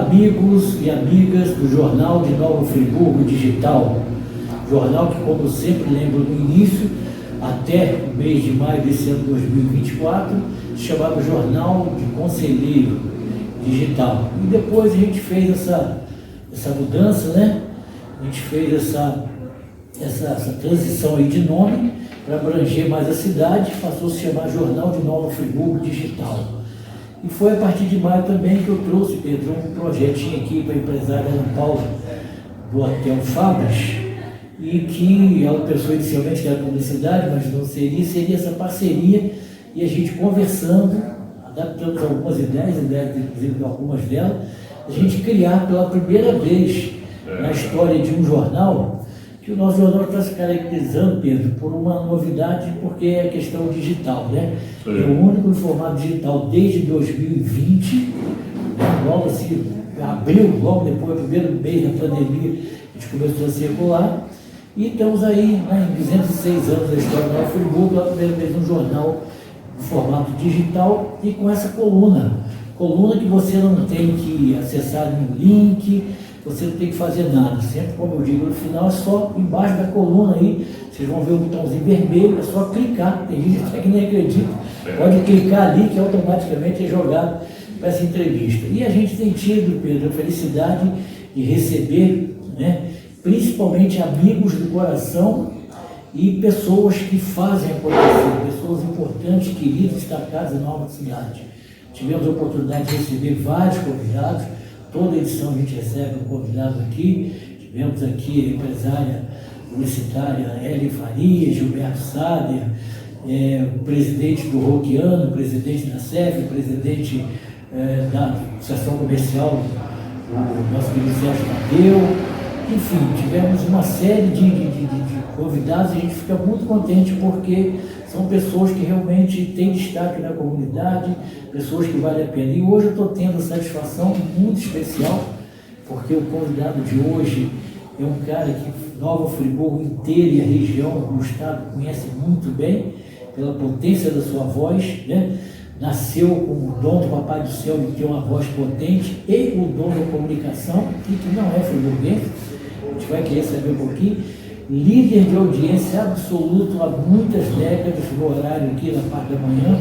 amigos e amigas do Jornal de Nova Friburgo Digital, jornal que, como eu sempre lembro no início, até o mês de maio desse ano 2024, se chamava Jornal de Conselheiro Digital. E depois a gente fez essa mudança, né? A gente fez essa transição aí de nome para abranger mais a cidade, passou a se chamar Jornal de Nova Friburgo Digital. E foi a partir de maio também que eu trouxe, Pedro, um projetinho aqui para a empresária Ana Paula, do Hotel Fabris, e que ela pensou inicialmente que era publicidade, mas não seria essa parceria, e a gente conversando, adaptando algumas ideias inclusive algumas delas, a gente criar pela primeira vez na história de um jornal, que o nosso jornal está se caracterizando, Pedro, por uma novidade, porque é a questão digital, né? É o único em formato digital desde 2020, né? Logo assim, abril, logo depois, primeiro mês da pandemia, a gente começou a circular, e estamos aí, né, em 206 anos da história da Nova Friburgo, pela primeira vez um jornal em formato digital e com essa coluna que você não tem que acessar nenhum link, você não tem que fazer nada, sempre como eu digo no final, é só embaixo da coluna aí, vocês vão ver o botãozinho vermelho, é só clicar, tem gente até que nem acredita, pode clicar ali que automaticamente é jogado para essa entrevista. E a gente tem tido, Pedro, a felicidade de receber, né, principalmente amigos do coração e pessoas que fazem acontecer, pessoas importantes, queridas, destacadas em nova cidade. Tivemos a oportunidade de receber vários convidados, toda edição a gente recebe um convidado aqui. Tivemos aqui a empresária publicitária Hélio Faria, Gilberto Sader, o presidente do Roquiano, o presidente da CEF, o presidente da Associação Comercial, o nosso querido Sérgio Tadeu. Enfim, tivemos uma série de convidados e a gente fica muito contente porque são pessoas que realmente têm destaque na comunidade, pessoas que valem a pena. E hoje eu estou tendo a satisfação muito especial, porque o convidado de hoje é um cara que Nova Friburgo inteira e a região do estado conhece muito bem, pela potência da sua voz, né? Nasceu com o dom do Papai do Céu de ter uma voz potente e o dom da comunicação, e que não é friburguense, a gente vai querer saber um pouquinho. Líder de audiência absoluto há muitas décadas no horário aqui na parte da manhã,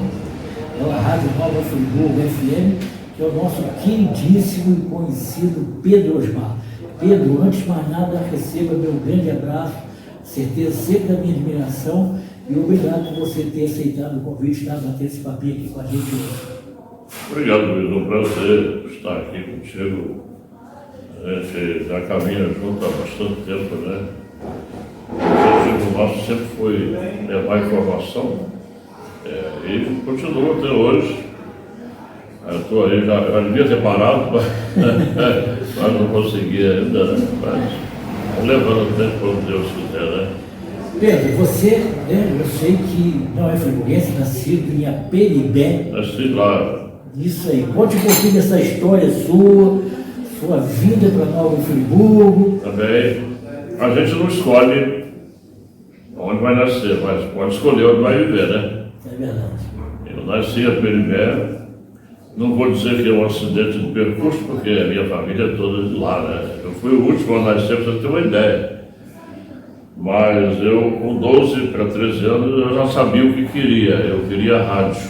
pela Rádio Nova Friburgo FM, que é o nosso queridíssimo e conhecido Pedro Osmar. Pedro, antes de mais nada, receba meu grande abraço, certeza sempre da minha admiração, e obrigado por você ter aceitado o convite de bater esse papinho aqui com a gente hoje. Obrigado, Luiz. É um prazer estar aqui contigo. A gente já caminha junto há bastante tempo, né? O objetivo nosso sempre foi levar informação e continua até hoje. Eu estou aí, já devia ter parado, mas não consegui ainda, né? Mas vamos levando até quando Deus quiser, né? Pedro, você, né, eu sei que não é friburguense, nascido em Aperibé. Nasci lá. Isso aí, conte um pouquinho dessa história sua vida para Nova Friburgo. Também, a gente não escolhe onde vai nascer, mas pode escolher onde vai viver, né? É verdade. Eu nasci em Aperibé, não vou dizer que é um acidente de percurso, porque a minha família é toda de lá, né? Eu fui o último a nascer, para você ter uma ideia. Mas eu, com 12 para 13 anos, eu já sabia o que queria. Eu queria rádio.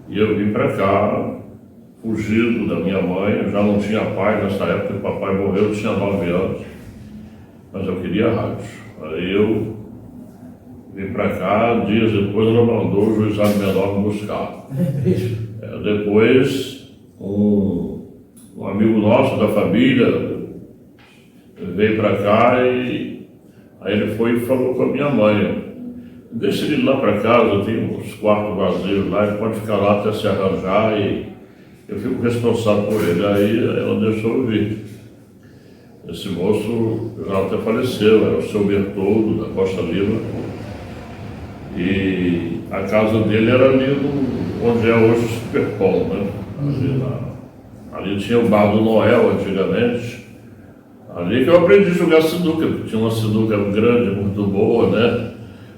E eu vim para cá, fugido da minha mãe. Eu já não tinha pai nessa época, o papai morreu, eu tinha 9 anos. Mas eu queria rádio. Aí eu vim para cá, dias depois ela mandou o juizado menor me buscar. Depois, um amigo nosso da família veio para cá e aí ele foi e falou com a minha mãe: deixa ele ir lá para casa, tem uns quartos vazios lá, ele pode ficar lá até se arranjar e eu fico responsável por ele. Aí ela deixou eu vir. Esse moço já até faleceu, era o seu Bertoldo, da Costa Lima. E a casa dele era ali onde é hoje o Superpolo, né? Ali tinha o bar do Noel antigamente. Ali que eu aprendi a jogar sinuca, porque tinha uma sinuca grande, muito boa, né?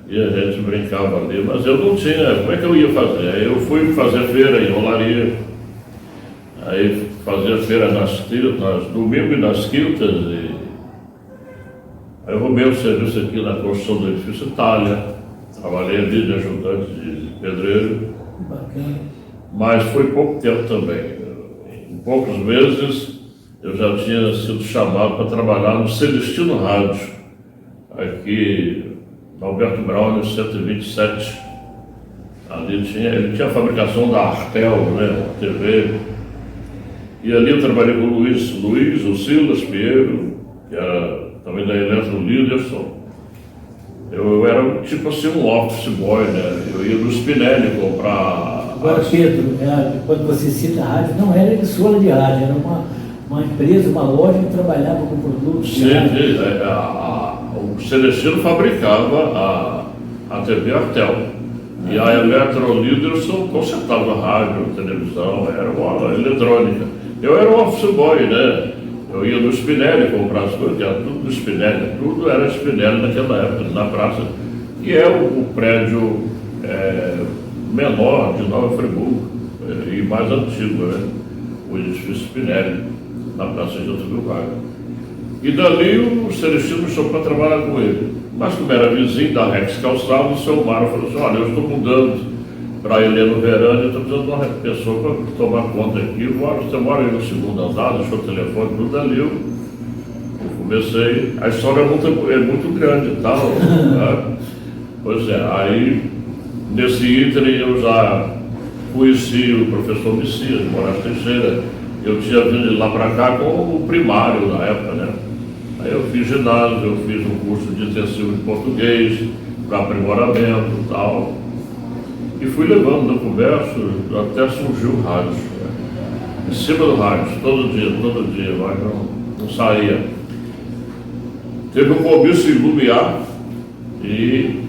E a gente brincava ali, mas eu não tinha, como é que eu ia fazer? Aí eu fui fazer feira em Olaria, aí fazia feira nas domingo e nas quintas. Aí eu roubei um serviço aqui na construção do edifício Itália. Trabalhei ali de ajudante de pedreiro. Bacana. Mas foi pouco tempo também. Em poucos meses eu já tinha sido chamado para trabalhar no Celestino Rádio, aqui no Alberto Braun, 127. Ali ele tinha a fabricação da Artel, né, a TV. E ali eu trabalhei com o Luiz, o Silas Pinheiro, que era também da Eletro Liderson. Eu era tipo assim um office boy, né? Eu ia no Spinelli comprar. Agora, Pedro, quando você cita a rádio, não era emissora de rádio, era uma empresa, uma loja que trabalhava com produtos. Sim, o Celestino fabricava a TV Artel. E a Eletro Liderson consertava rádio, televisão, era uma eletrônica. Eu era um office boy, né? Eu ia no Spinelli comprar as coisas, era tudo no Spinelli, tudo era Spinelli naquela época, na praça, que é o prédio menor de Nova Friburgo, e mais antigo, né? O edifício Spinelli, na Praça de Getúlio Vargas. E dali o Celestino me chamou para trabalhar com ele. Mas como era vizinho da Rex Calçado, o seu Mário falou assim: olha, eu estou mudando para Heleno Verano, eu estou precisando de uma pessoa para tomar conta aqui. Você mora aí no segundo andar, deixou o telefone, tudo ali. Eu comecei. A história é muito grande e tal. Né? Pois é, aí nesse ínterim eu já conheci o professor Messias de Moraes Teixeira. Eu tinha vindo de lá para cá com o primário na época, né? Aí eu fiz ginásio, eu fiz um curso de intensivo de português, para aprimoramento e tal. E fui levando no comércio até surgiu o rádio. Né? Em cima do rádio, todo dia, mas não saía. Teve um comício em Lumiar e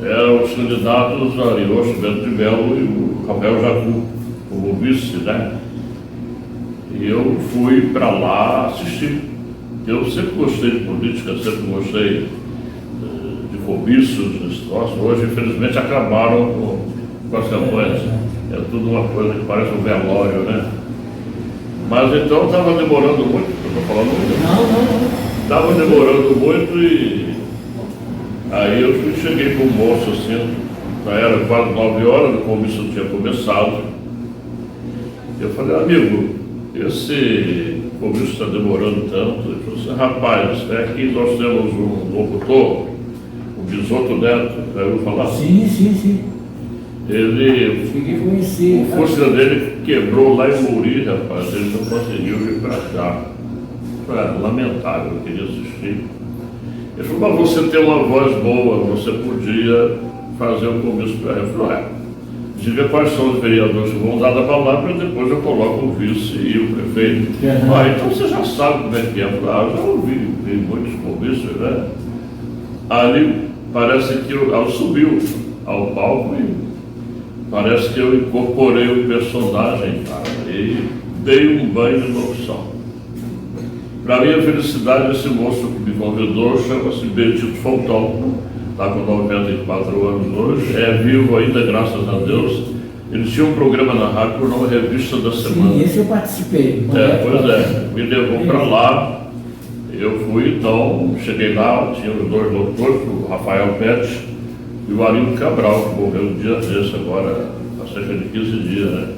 eram os candidatos Ariosto Bento de Melo e o Rafael Jacu, como vice, né? E eu fui para lá assistir. Eu sempre gostei de política, sempre gostei de comícios, desse troço. Hoje, infelizmente, acabaram com as campanhas. É tudo uma coisa que parece um velório, né? Mas então estava demorando muito, eu estou falando muito. Não. Estava demorando muito e aí eu cheguei com o moço assim, já era quase 9 horas, o comício tinha começado. Eu falei: amigo, esse comício está demorando tanto. Ele falou assim: rapaz, aqui nós temos um locutor, o Bisotto Neto, já ouviu falar? Sim. Ele, Cheguei a conhecer. o Fusca dele quebrou lá em Mouri, rapaz, ele não conseguiu vir para cá. Foi lamentável, eu queria assistir. Ele falou: mas você tem uma voz boa, você podia fazer o comício para ele. Eu falei: diga quais são os vereadores que vão dar a palavra, depois eu coloco o vice e o prefeito. Então você já sabe como é que é. Eu falei: eu já ouvi muitos comícios, né? Ali parece que eu subiu ao palco e parece que eu incorporei o personagem, cara, e dei um banho de locução. Para minha felicidade, esse moço que me convidou chama-se Benedito Faltão, está com 94 anos hoje, é vivo ainda, graças a Deus. Ele tinha um programa na rádio por nome Revista da Semana. Sim, esse eu participei. Me levou para lá. Eu fui, então, cheguei lá, tinha os dois locutores, o Rafael Pérez e o Arinho Cabral, que morreu um dia desse agora, há cerca de 15 dias, né?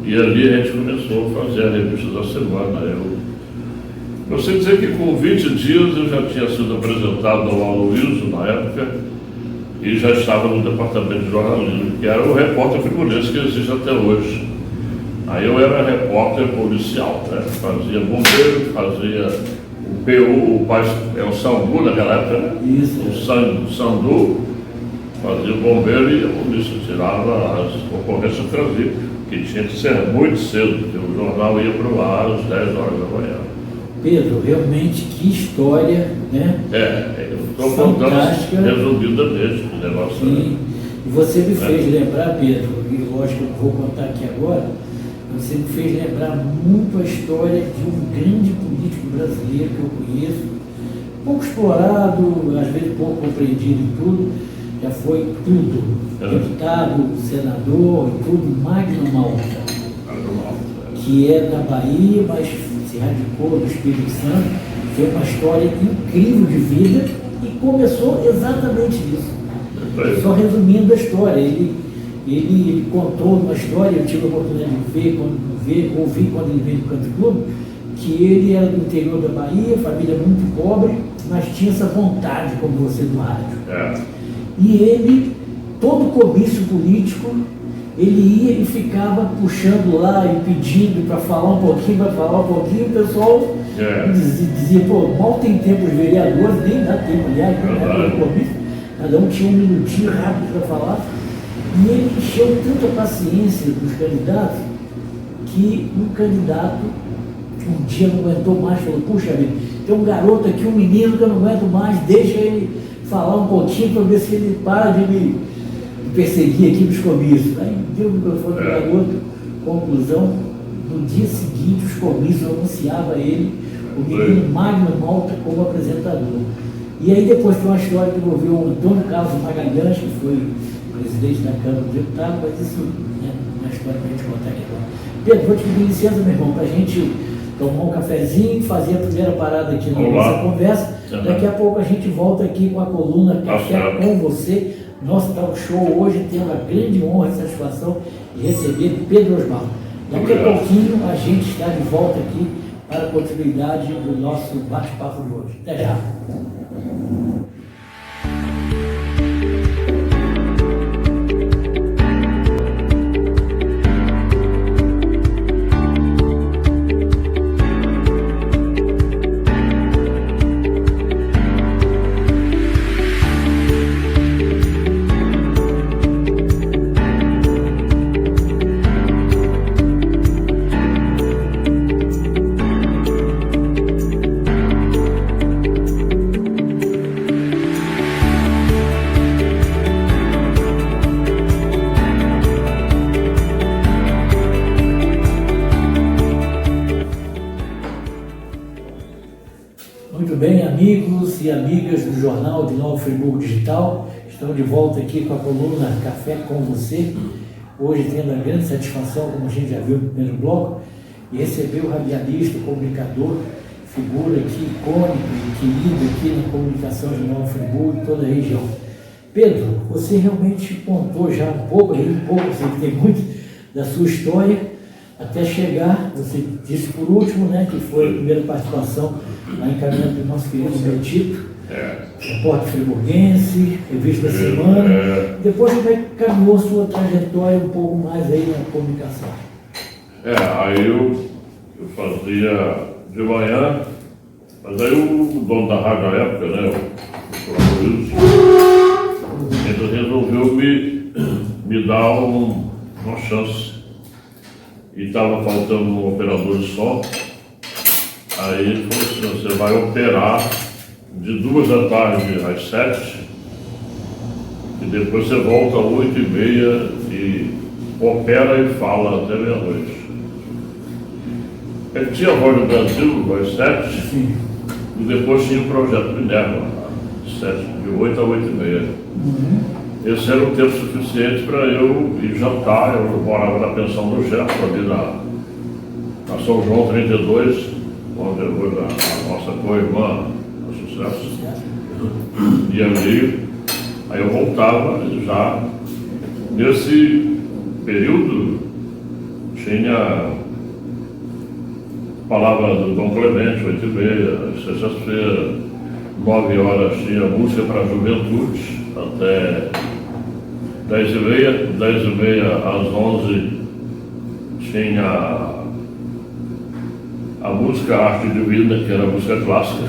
E ali a gente começou a fazer a Revista da Semana. Eu sei dizer que com 20 dias eu já tinha sido apresentado ao Aloysio na época e já estava no departamento de jornalismo, que era o repórter fribulense que existe até hoje. Aí eu era repórter policial, né? Fazia bombeiro, fazia o PU, o Sandu naquela época, né? Isso. O Sandu fazia o bombeiro e a polícia tirava as ocorrências trazia, que tinha que ser muito cedo, porque o jornal ia para o ar às 10 horas da manhã. Pedro, realmente que história, né? Eu estou contando resumidamente o negócio. Sim. E você me fez lembrar, Pedro, e lógico que eu vou contar aqui agora, você me fez lembrar muito a história de um grande político brasileiro que eu conheço, pouco explorado, às vezes pouco compreendido em tudo, já foi tudo, deputado, senador e tudo, Magno Malta, que é da Bahia, mas se radicou no Espírito Santo, tem uma história incrível de vida e começou exatamente nisso. Só resumindo a história, ele contou uma história, eu tive a oportunidade de ouvir quando ele veio do Country Club, que ele era do interior da Bahia, família muito pobre, mas tinha essa vontade, como você, do rádio. E ele, todo comício político, ele ia e ficava puxando lá e pedindo para falar um pouquinho, o pessoal dizia, pô, mal tem tempo os vereadores, nem dá tempo, aliás, no comício, cada um tinha um minutinho rápido para falar, e ele encheu tanta paciência dos candidatos, que um candidato um dia não aguentou mais, falou, puxa vida, tem um garoto aqui, um menino que eu não aguento mais, deixa ele falar um pouquinho para ver se ele para de me perseguir aqui nos comícios. Aí deu o microfone para o garoto, conclusão, no dia seguinte os comícios anunciava ele, o menino Magno Malta, como apresentador. E aí depois tem uma história que envolveu o Antônio Carlos Magalhães, que foi presidente da Câmara dos Deputados, mas isso é uma história para a gente contar aqui agora. Pedro, vou te pedir licença, meu irmão, para a gente tomar um cafezinho, fazer a primeira parada aqui na nossa conversa. Daqui a pouco a gente volta aqui com a coluna Café com Você. Nosso talk show hoje tem uma grande honra e satisfação de receber Pedro Osmar. Daqui a pouquinho a gente está de volta aqui para a continuidade do nosso bate-papo de hoje. Até já! Muito bem, amigos e amigas do Jornal de Nova Friburgo Digital, estamos de volta aqui com a coluna Café com Você, hoje tendo a grande satisfação, como a gente já viu no primeiro bloco, de receber o radialista, comunicador, figura aqui icônica e querida aqui na comunicação de Nova Friburgo e toda a região. Pedro, você realmente contou já um pouco, você tem muito da sua história, até chegar, você disse por último, né, que foi a primeira participação na encaminhamento do nosso querido Betito, repórter friburguense, revista da semana. Depois como é que caminhou sua trajetória um pouco mais aí na comunicação? Aí eu fazia de manhã, mas aí o dono da rádio na época, né, o Wilson, ele resolveu me dar uma chance. E estava faltando um operador de som. Aí ele falou assim, você vai operar de 2 da tarde às 7 e depois você volta às 8h30 e opera e fala até meia-noite. Ele tinha a Voz do Brasil às 7 e depois tinha o Projeto Minerva, de 8 a 8h30. Esse era o tempo suficiente para eu ir jantar. Eu morava na pensão do Gerto, ali na São João 32, onde hoje a nossa co-irmã, a Sucesso. E ali, aí eu voltava já. Nesse período, tinha palavra do Dom Clemente, 8h30, sexta-feira, 9 horas tinha música para a juventude, até 10h30 às 11 tinha a música Arte Divina, que era a música clássica.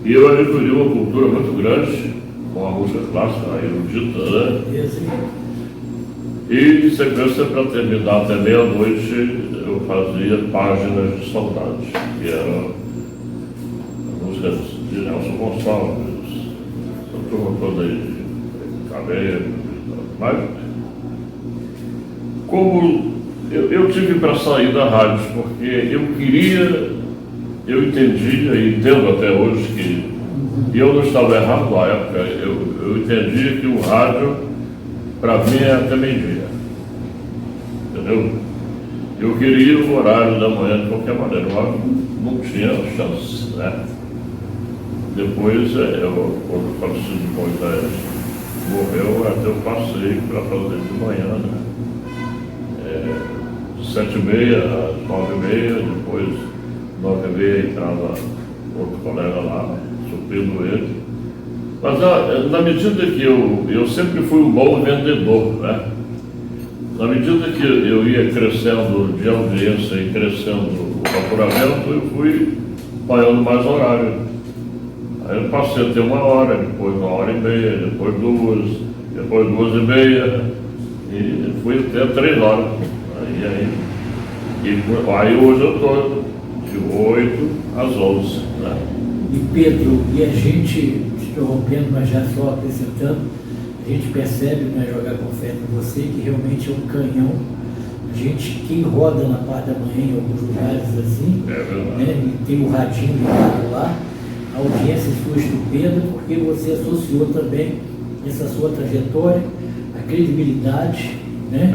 E eu adquiri uma cultura muito grande com a música clássica, a erudita, né? E em sequência, para terminar até meia-noite, eu fazia Páginas de Saudade, que era a música de Nelson Gonçalves, a turma toda aí de Cabelo. Mas, como eu tive para sair da rádio, porque eu entendia e entendo até hoje que, e eu não estava errado na época, eu entendia que o rádio, para mim, é até meio-dia, entendeu? Eu queria o horário da manhã de qualquer maneira, mas não tinha chance, né? Depois, quando o falecido de Moisés morreu, até eu passei para fazer de manhã, né? 7h30, às 9h30, depois 9h30 entrava outro colega lá, suprindo ele. Mas na medida que eu sempre fui um bom vendedor, né? Na medida que eu ia crescendo de audiência e crescendo o faturamento, eu fui pagando mais horário. Aí eu passei a ter 1 hora, depois 1h30, depois 2, depois 2h30, e fui até 3 horas. Aí hoje eu estou de 8 às 11. Né? E Pedro, e a gente, interrompendo, mas já só acrescentando, a gente percebe, né, jogar confete com você, que realmente é um canhão. A gente, quem roda na parte da manhã em alguns lugares assim, né, e tem o radinho ligado lá, a audiência sua estupenda, porque você associou também essa sua trajetória, a credibilidade, né,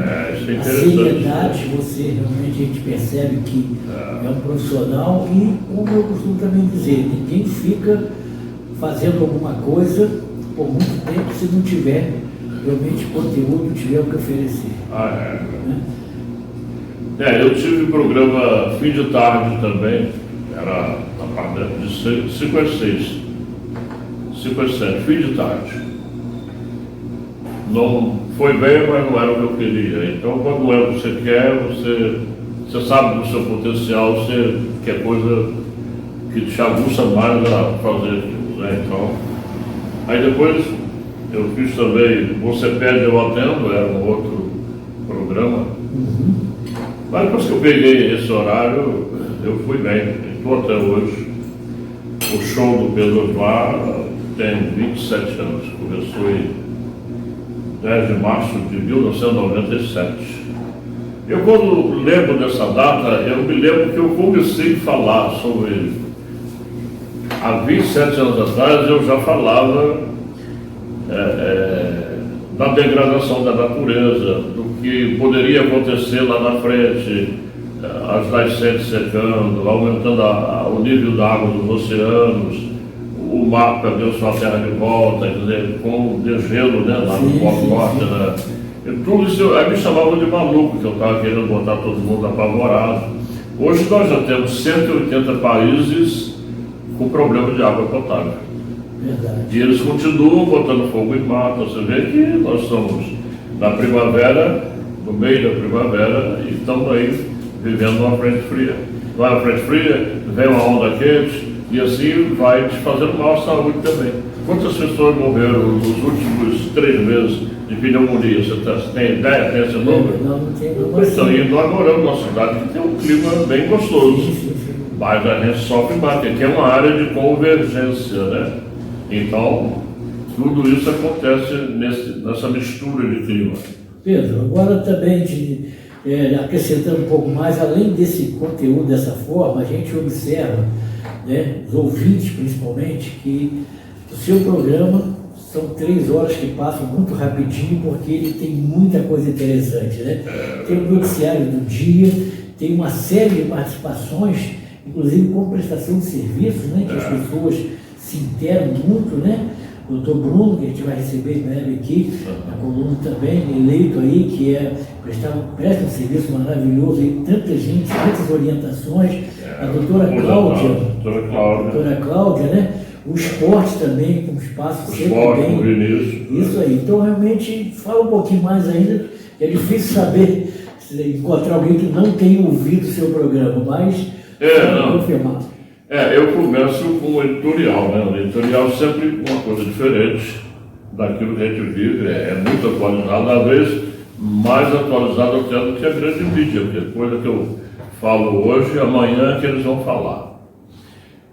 a seriedade, você realmente, a gente percebe que é um profissional e, como eu costumo também dizer, ninguém fica fazendo alguma coisa por muito tempo se não tiver realmente conteúdo, tiver o que oferecer. Né? Eu tive programa fim de tarde também, era na parte de 5 às 6, 5 às 7, fim de tarde. Não foi bem, mas não era o que eu queria. Então, quando não é o que você quer, você sabe do seu potencial, você quer coisa que te aguça mais a fazer aquilo, né? Então, aí depois eu fiz também Você Pede, Eu Atendo, era um outro programa. Mas depois que eu peguei esse horário, eu fui bem. Estou até hoje. O show do Pedro Osmar tem 27 anos. Começou em 10 de março de 1997. Eu, quando lembro dessa data, eu me lembro que eu comecei a falar sobre ele. Há 27 anos atrás eu já falava da degradação da natureza, do que poderia acontecer lá na frente, as nascentes secando, aumentando o nível da água dos oceanos, o mar perdeu sua terra de volta, quer dizer, com degelo, né, lá no Polo Norte. Né? E tudo isso, aí me chamavam de maluco, que eu estava querendo botar todo mundo apavorado. Hoje nós já temos 180 países com problema de água potável. Verdade. E eles continuam botando fogo em mata. Você vê que nós estamos na primavera, no meio da primavera, e estamos aí vivendo uma frente fria. Vai a frente fria, vem uma onda quente, e assim vai te fazendo mal à saúde também. Quantas pessoas morreram nos últimos 3 meses de pneumonia? Você tem ideia? Tem esse número? Não tem número. Então, e nós moramos numa cidade que tem um clima bem gostoso. Mas a gente sofre mais, porque aqui é uma área de convergência, né? Então, tudo isso acontece nessa mistura de clima. Pedro, agora também, acrescentando um pouco mais, além desse conteúdo dessa forma, a gente observa, né, os ouvintes principalmente, que o seu programa são 3 horas que passam muito rapidinho, porque ele tem muita coisa interessante, né? Tem o noticiário do dia, tem uma série de participações, inclusive com prestação de serviços, né, que as pessoas se interam muito, né? O doutor Bruno, que a gente vai receber em breve aqui, na coluna também, eleito aí, que presta um serviço maravilhoso e tanta gente, tantas orientações. A doutora Cláudia, né? O esporte também, com espaço sempre bem. Isso aí. Então, realmente, fala um pouquinho mais ainda, que é difícil saber, encontrar alguém que não tenha ouvido o seu programa, mas confirmar. Eu começo com o editorial, né? O editorial sempre uma coisa diferente daquilo que a gente vive, é muito atualizado, às vezes mais atualizado até do que a grande mídia, porque coisa que eu falo hoje, amanhã é que eles vão falar.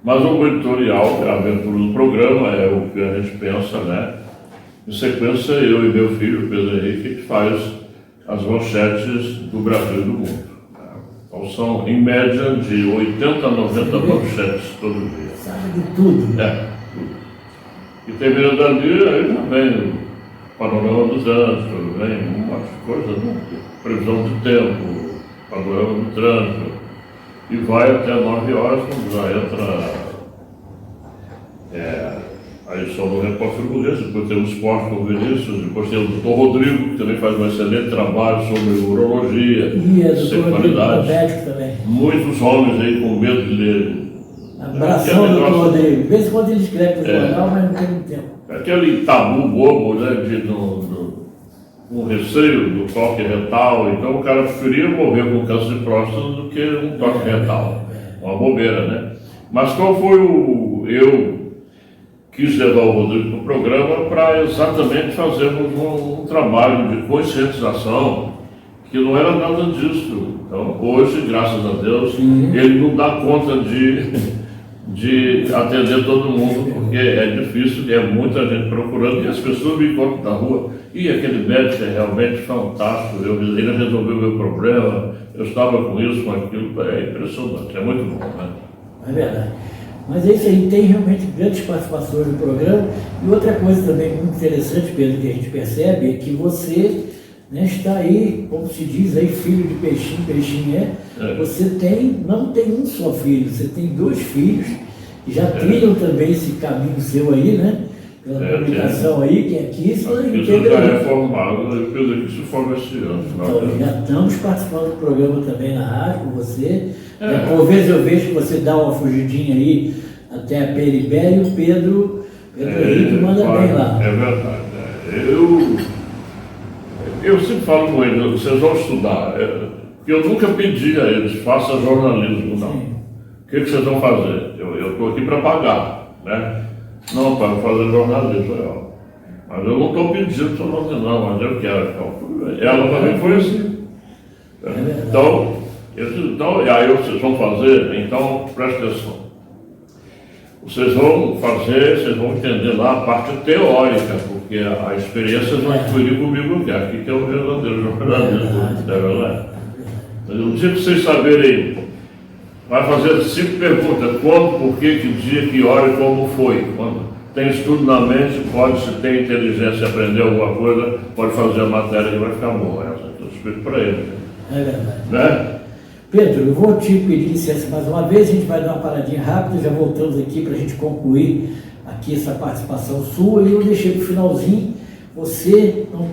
Mas o editorial, a abertura do programa, é o que a gente pensa, né? Em sequência, eu e meu filho, Pedro Henrique, que faz as manchetes do Brasil e do mundo. Então são, em média, de 80 a 90 manchetes todo dia. Sabe de tudo. Tudo. E terminando dali, aí já vem o panorama dos anos, vem umas coisas, né? Previsão de tempo, problema do trânsito, e vai até 9 horas, quando já entra a edição do Repórter Burguês. Depois tem o Esporte com o Vinícius, depois tem o Dr. Rodrigo, que também faz um excelente trabalho sobre urologia, E é Dr. Rodrigo, médico também. Muitos homens aí com medo de ler. Abração, Dr. Rodrigo. De vez em quando ele escreve no jornal, mas não tem muito tempo. Aquele tabu bobo, né, um receio do toque retal, então o cara preferia morrer com câncer de próstata do que um toque retal. Uma bobeira, né? Mas qual foi eu quis levar o Rodrigo para o programa para exatamente fazermos um trabalho de conscientização que não era nada disso. Então, hoje, graças a Deus, ele não dá conta de atender todo mundo, porque é difícil, é muita gente procurando, e as pessoas me encontram na rua, e aquele médico é realmente fantástico, ele resolveu o meu problema, eu estava com isso, com aquilo, é impressionante, é muito bom, né? É verdade. Mas é isso aí, tem realmente grandes participações no programa. E outra coisa também muito interessante, Pedro, que a gente percebe, é que você, né, está aí, como se diz aí, filho de peixinho, peixinho você não tem um só filho, você tem 2 filhos, que já trilham também esse caminho seu aí, né? Pela comunicação aí, que aqui isso já é formado, eu penso que se forma esse ano. Então, já estamos participando do programa também na rádio com você. Por vezes eu vejo que você dá uma fugidinha aí até a Peribé e o Pedro Henrique manda bem lá. É verdade. Eu sempre falo com eles, vocês vão estudar. Eu nunca pedi a eles, faça jornalismo, não. O que vocês vão fazer? Eu estou aqui para pagar, né? Não, para fazer jornalismo, mas eu não estou pedindo para você não, mas eu quero. Então, ela também foi assim. Então, e aí vocês vão fazer, então presta atenção. Vocês vão entender lá a parte teórica, porque a experiência vão adquirir comigo aqui, que é o verdadeiro jornalismo, não é verdade? Um dia que vocês saberem, vai fazer 5 perguntas: quando, por quê, que dia, que hora e como foi. Quando tem estudo na mente, se tem inteligência, aprender alguma coisa, pode fazer a matéria que vai ficar boa. Eu explico para ele. É verdade. Né? Pedro, eu vou te pedir licença mais uma vez, a gente vai dar uma paradinha rápida, já voltamos aqui para a gente concluir aqui essa participação sua, e eu deixei para o finalzinho. Você não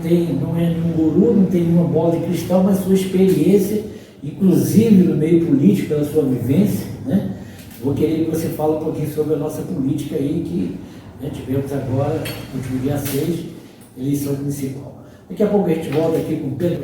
é nenhum guru, não tem nenhuma bola de cristal, mas sua experiência, inclusive no meio político, pela sua vivência, né? Vou querer que você fale um pouquinho sobre a nossa política aí, que tivemos agora, no último dia 6, eleição municipal. Daqui a pouco a gente volta aqui com o Pedro.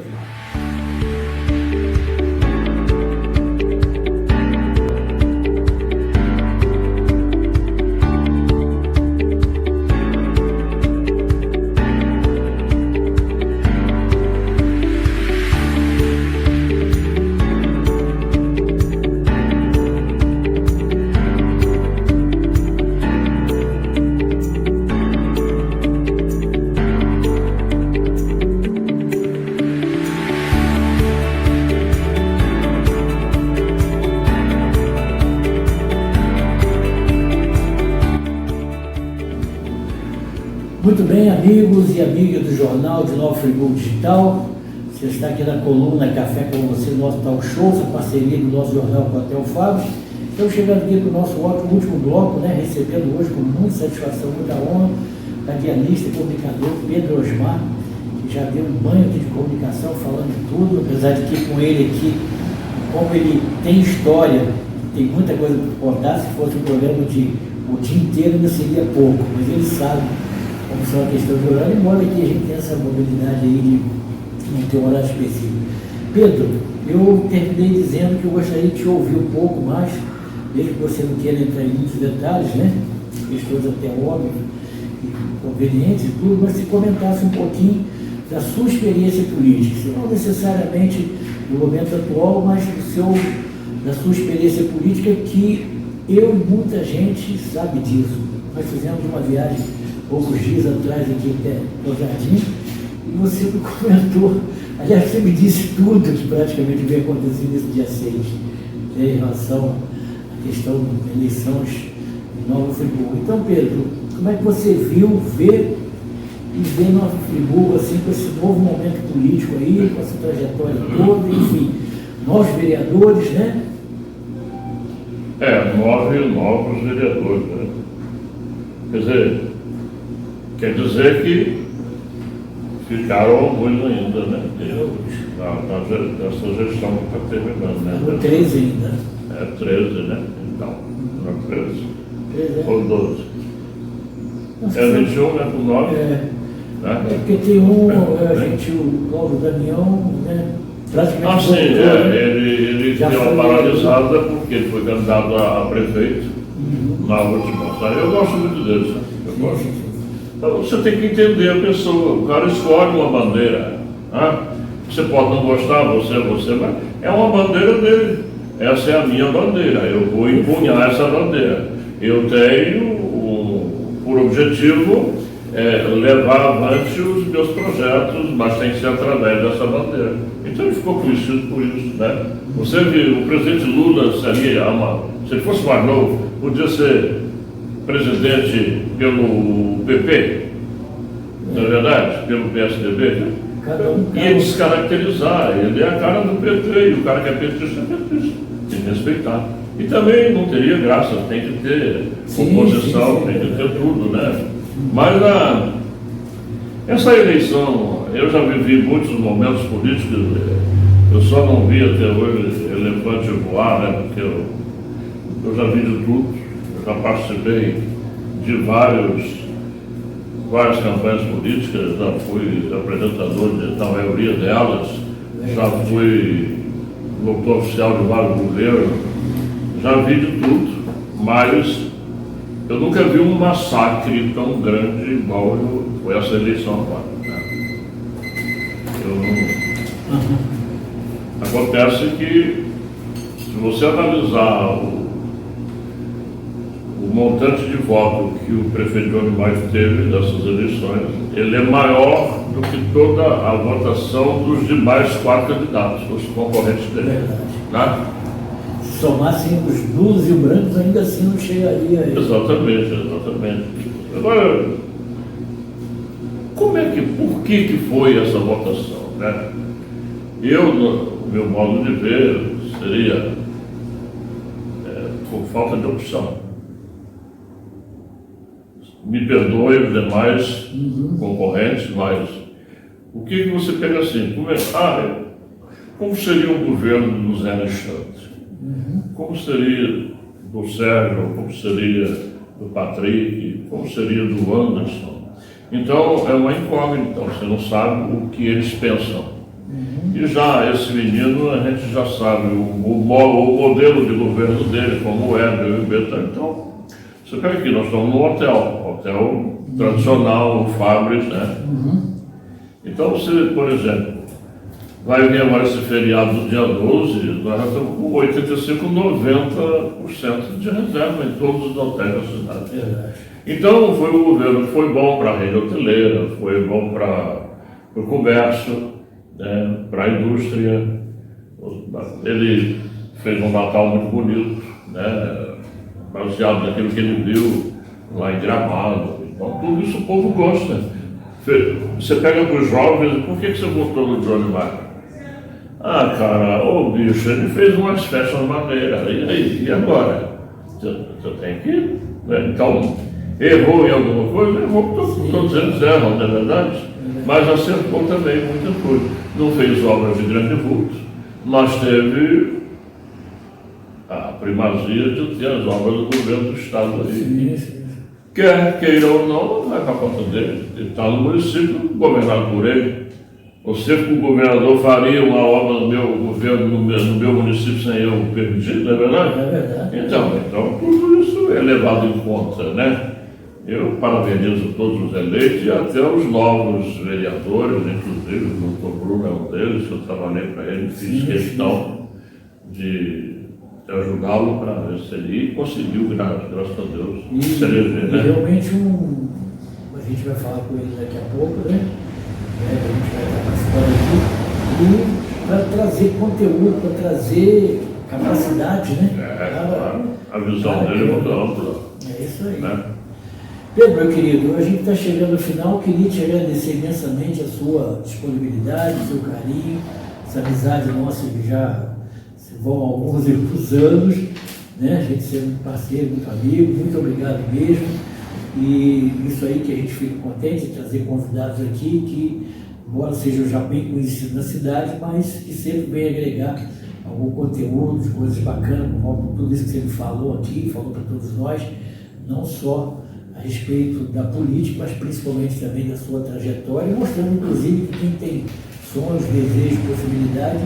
Muito bem, amigos e amigas do Jornal de Nova Friburgo Digital, você está aqui na coluna Café com Você, nosso talk show, essa parceria do nosso jornal com o Hotel Fábio. Estamos chegando aqui para o nosso ótimo último bloco, né, recebendo hoje com muita satisfação, muita honra, o radialista e comunicador Pedro Osmar, que já deu um banho aqui de comunicação, falando de tudo, apesar de que com ele aqui, como ele tem história, tem muita coisa para contar. Se fosse um programa o dia inteiro ainda seria pouco, mas ele sabe como são a questão de horário, embora aqui a gente tenha essa mobilidade aí de não ter um horário específico. Pedro, eu terminei dizendo que eu gostaria de te ouvir um pouco mais, mesmo que você não queira entrar em muitos detalhes, né? Questões até óbvias e convenientes e tudo, mas se comentasse um pouquinho da sua experiência política, se não necessariamente do momento atual, mas da sua experiência política, que eu e muita gente sabe disso. Nós fizemos uma viagem poucos dias atrás aqui até o Jardim, e você me comentou, aliás, você me disse tudo que praticamente veio acontecer nesse dia 6, em relação à questão das eleições em Nova Friburgo. Então, Pedro, como é que você vê Nova Friburgo assim, com esse novo momento político aí, com essa trajetória toda, enfim, novos vereadores, né? 9 novos vereadores, né? Quer dizer que ficaram alguns ainda, né? Essa gestão que está terminando, né? Foram 13 ainda. 13, né? Então, não 13. 13, Ou 12. Nossa, 21, né? Com 9. É Né? porque tem o Paulo Damião, né? Praticamente Sim, voltou, né? ele Já deu foi uma paralisada porque ele foi candidato a prefeito na última. Sabe? Eu gosto muito dele, sabe? Eu gosto. Então você tem que entender a pessoa. O cara escolhe uma bandeira. Né? Você pode não gostar, você, mas é uma bandeira dele. Essa é a minha bandeira. Eu vou empunhar essa bandeira. Eu tenho por objetivo levar avante os meus projetos, mas tem que ser através dessa bandeira. Então ele ficou conhecido por isso, né? Você viu, o presidente Lula seria, se ele fosse mais novo, podia ser presidente pelo PP, não é verdade? Pelo PSDB. Ia descaracterizar, ele é a cara do PT, e o cara que é petista é petista, tem que respeitar. E também não teria graça, tem que ter oposição, tem que ter tudo, né? Mas essa eleição, eu já vivi muitos momentos políticos, eu só não vi até hoje elefante voar, né? Porque eu já vi de tudo, eu já participei de várias campanhas políticas, já fui apresentador da maioria delas, já fui locutor oficial de vários governos, já vi de tudo, mas eu nunca vi um massacre tão grande igual foi essa eleição agora. Né? Acontece que, se você analisar o montante de voto que o prefeito Johnny Maia teve nessas eleições, ele é maior do que toda a votação dos demais 4 candidatos, os concorrentes dele. Né? Se somassem os nulos e os brancos, ainda assim não chegaria a ele. Exatamente. Agora, por que foi essa votação? Né? No meu modo de ver, seria por falta de opção. Me perdoe os demais concorrentes, mas o que você pega assim? Como seria o governo do Zé Alexandre? Como seria do Sérgio? Como seria do Patrick? Como seria do Anderson? Então é uma incógnita, você não sabe o que eles pensam. E já esse menino, a gente já sabe o modelo de governo dele, como é, do Beta. Então, você pega aqui, nós estamos num hotel tradicional, o Fabris, né? Então você, por exemplo, vai vir agora esse feriado do dia 12, nós já estamos com 85, 90% de reserva em todos os hotéis da cidade. Então foi um governo que foi bom para a rede hoteleira, foi bom para o comércio, né, para a indústria. Ele fez um Natal muito bonito, né, baseado naquilo que ele viu lá em Gramado. Então tudo isso o povo gosta. Você pega para os jovens, por que você votou no Johnny Maia? Cara, bicho, ele fez umas festas maneiras, e agora? Você tem que... Né? Então, errou em alguma coisa? Errou, todos eles erram, não é verdade? Mas acertou também muita coisa. Não fez obras de grande vulto, mas teve a primazia de ter as obras do governo do Estado aí. Quer queira ou não vai para a conta dele. Ele está no município governado por ele. Você, como governador, faria uma obra no meu governo, no meu município, sem eu permitir, não é verdade? É verdade. Então tudo isso é levado em conta, né? Eu parabenizo todos os eleitos e até os novos vereadores, inclusive o doutor Bruno é um deles, que eu trabalhei para ele, fiz questão de ajudá-lo para ele e conseguiu, graças a Deus, se eleger, né? Realmente a gente vai falar com ele daqui a pouco, né? A gente vai estar participando aqui e para trazer conteúdo, para trazer capacidade, né? Claro. A visão dele é muito ampla. É isso aí. Né? Pedro, meu querido, a gente está chegando ao final, queria te agradecer imensamente a sua disponibilidade, o seu carinho, essa amizade nossa que já vão alguns e muitos anos, né? A gente sendo muito parceiro, muito amigo, muito obrigado mesmo. E isso aí que a gente fica contente de trazer convidados aqui que, embora sejam já bem conhecidos na cidade, mas que sempre vem agregar algum conteúdo, coisas bacanas, como tudo isso que você me falou aqui, falou para todos nós, não só a respeito da política, mas principalmente também da sua trajetória, mostrando inclusive que quem tem sonhos, desejos, possibilidade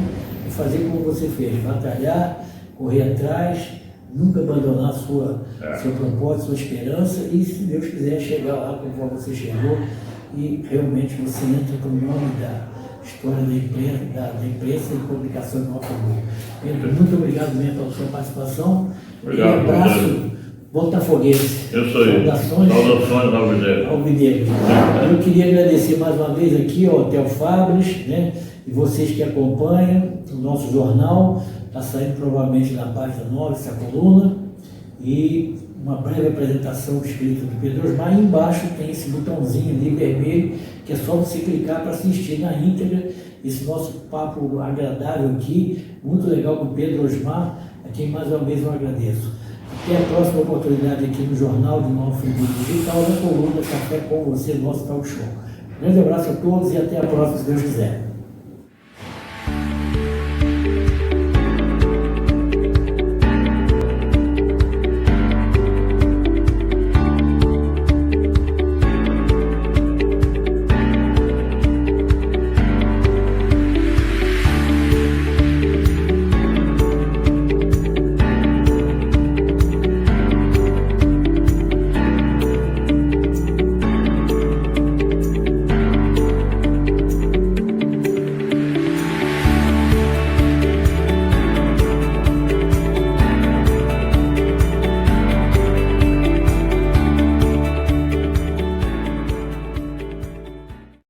de fazer como você fez, batalhar, correr atrás, nunca abandonar seu propósito, sua esperança e, se Deus quiser, chegar lá como você chegou e realmente você entra com o nome da história da imprensa e publicação do nosso amor. Pedro, muito obrigado mesmo pela sua participação. Obrigado, e abraço botafoguense. Eu sou aí. Saudações Alvinegro. Alvinegro. Eu queria agradecer mais uma vez aqui ao Theo Fabres, né, e vocês que acompanham o nosso jornal. Está saindo provavelmente na página 9 essa coluna. E uma breve apresentação escrita do Pedro Osmar. E embaixo tem esse botãozinho ali vermelho, que é só você clicar para assistir na íntegra esse nosso papo agradável aqui, muito legal com o Pedro Osmar, a quem mais uma vez eu agradeço. Até a próxima oportunidade aqui no Jornal de Nova Friburgo Digital, na coluna Café com Você, nosso talk show. Um grande abraço a todos e até a próxima, se Deus quiser.